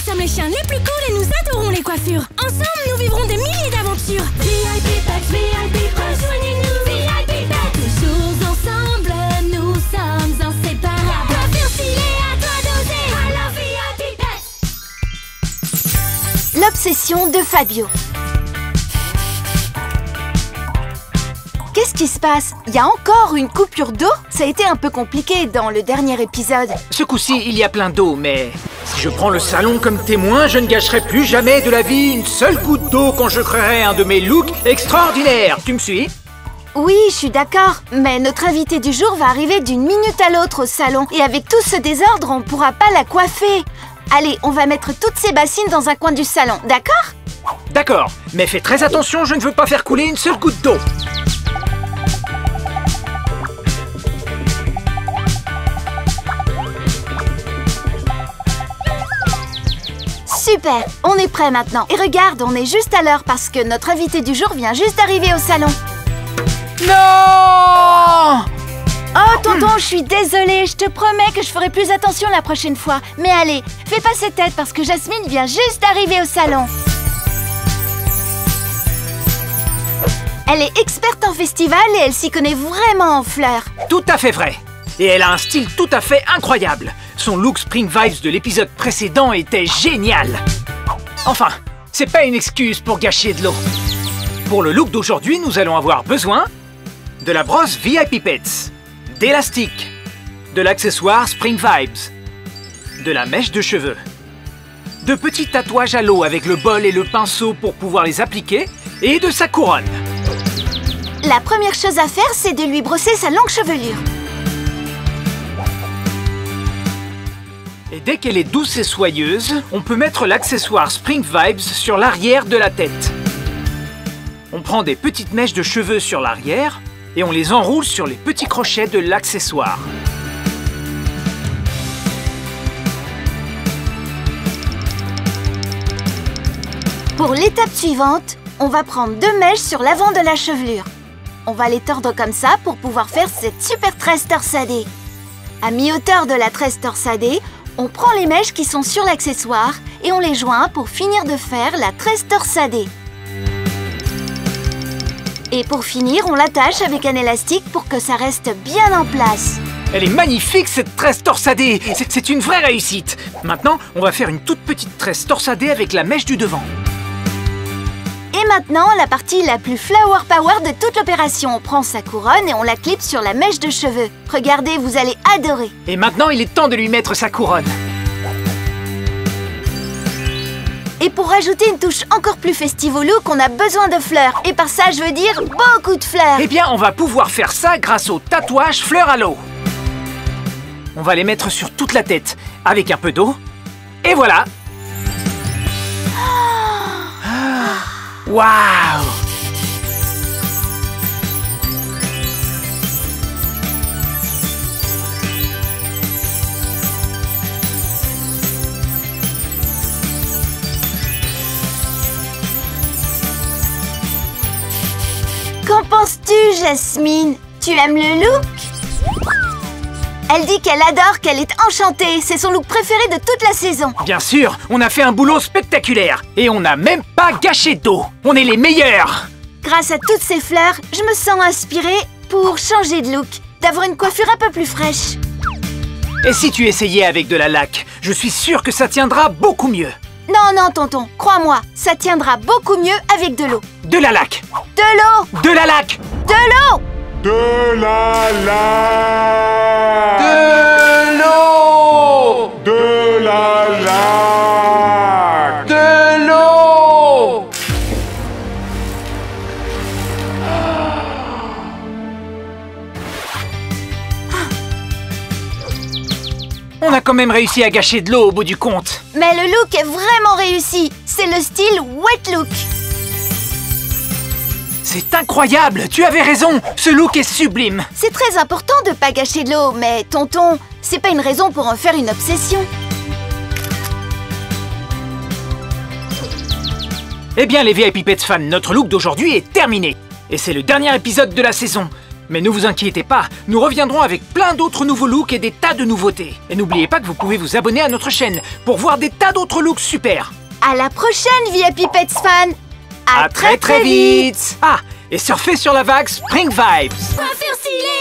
sommes les chiens les plus cool et nous adorons les coiffures. Ensemble, nous vivrons des milliers d'aventures. VIP Pets, VIP, rejoignez-nous. VIP Pets, toujours ensemble, nous sommes inséparables. Coiffure stylée, à toi d'oser. Alors VIP Pets. L'obsession de Fabio. Qu'est-ce qui se passe? Il y a encore une coupure d'eau? Ça a été un peu compliqué dans le dernier épisode. Ce coup-ci, il y a plein d'eau, mais si je prends le salon comme témoin, je ne gâcherai plus jamais de la vie une seule goutte d'eau quand je créerai un de mes looks extraordinaires. Tu me suis? Oui, je suis d'accord, mais notre invitée du jour va arriver d'une minute à l'autre au salon. Et avec tout ce désordre, on ne pourra pas la coiffer. Allez, on va mettre toutes ces bassines dans un coin du salon, d'accord? D'accord, mais fais très attention, je ne veux pas faire couler une seule goutte d'eau. Super, on est prêt maintenant. Et regarde, on est juste à l'heure parce que notre invité du jour vient juste d'arriver au salon. Non! Oh, tonton, je suis désolée. Je te promets que je ferai plus attention la prochaine fois. Mais allez, fais pas cette tête parce que Jasmine vient juste d'arriver au salon. Elle est experte en festival et elle s'y connaît vraiment en fleurs. Tout à fait vrai. Et elle a un style tout à fait incroyable. Son look Spring Vibes de l'épisode précédent était génial. Enfin, c'est pas une excuse pour gâcher de l'eau. Pour le look d'aujourd'hui, nous allons avoir besoin de la brosse VIP Pets, d'élastique, de l'accessoire Spring Vibes, de la mèche de cheveux, de petits tatouages à l'eau avec le bol et le pinceau pour pouvoir les appliquer, et de sa couronne. La première chose à faire, c'est de lui brosser sa longue chevelure. Et dès qu'elle est douce et soyeuse, on peut mettre l'accessoire Spring Vibes sur l'arrière de la tête. On prend des petites mèches de cheveux sur l'arrière et on les enroule sur les petits crochets de l'accessoire. Pour l'étape suivante, on va prendre 2 mèches sur l'avant de la chevelure. On va les tordre comme ça pour pouvoir faire cette super tresse torsadée. À mi-hauteur de la tresse torsadée, on prend les mèches qui sont sur l'accessoire et on les joint pour finir de faire la tresse torsadée. Et pour finir, on l'attache avec un élastique pour que ça reste bien en place. Elle est magnifique cette tresse torsadée. C'est une vraie réussite. Maintenant, on va faire une toute petite tresse torsadée avec la mèche du devant. Et maintenant, la partie la plus flower power de toute l'opération. On prend sa couronne et on la clip sur la mèche de cheveux. Regardez, vous allez adorer. Et maintenant, il est temps de lui mettre sa couronne. Et pour rajouter une touche encore plus festive au look, on a besoin de fleurs. Et par ça, je veux dire beaucoup de fleurs. Eh bien, on va pouvoir faire ça grâce au tatouage fleurs à l'eau. On va les mettre sur toute la tête, avec un peu d'eau. Et voilà. Waouh! Qu'en penses-tu, Jasmine? Tu aimes le look? Elle dit qu'elle adore, qu'elle est enchantée. C'est son look préféré de toute la saison. Bien sûr, on a fait un boulot spectaculaire. Et on n'a même pas gâché d'eau. On est les meilleurs. Grâce à toutes ces fleurs, je me sens inspirée pour changer de look, d'avoir une coiffure un peu plus fraîche. Et si tu essayais avec de la laque? Je suis sûre que ça tiendra beaucoup mieux. Non, non, tonton, crois-moi, ça tiendra beaucoup mieux avec de l'eau. De la laque. De l'eau. De la laque. De l'eau. De la laque. De l'eau. De la laque. De l'eau. On a quand même réussi à gâcher de l'eau au bout du compte. Mais le look est vraiment réussi. C'est le style wet look. C'est incroyable, tu avais raison, ce look est sublime. C'est très important de pas gâcher de l'eau, mais tonton, c'est pas une raison pour en faire une obsession. Eh bien les VIP Pets fans, notre look d'aujourd'hui est terminé. Et c'est le dernier épisode de la saison. Mais ne vous inquiétez pas, nous reviendrons avec plein d'autres nouveaux looks et des tas de nouveautés. Et n'oubliez pas que vous pouvez vous abonner à notre chaîne pour voir des tas d'autres looks super. À la prochaine, VIP Pets fans. À très vite. Ah, et surfez sur la vague Spring Vibes. Coiffure stylée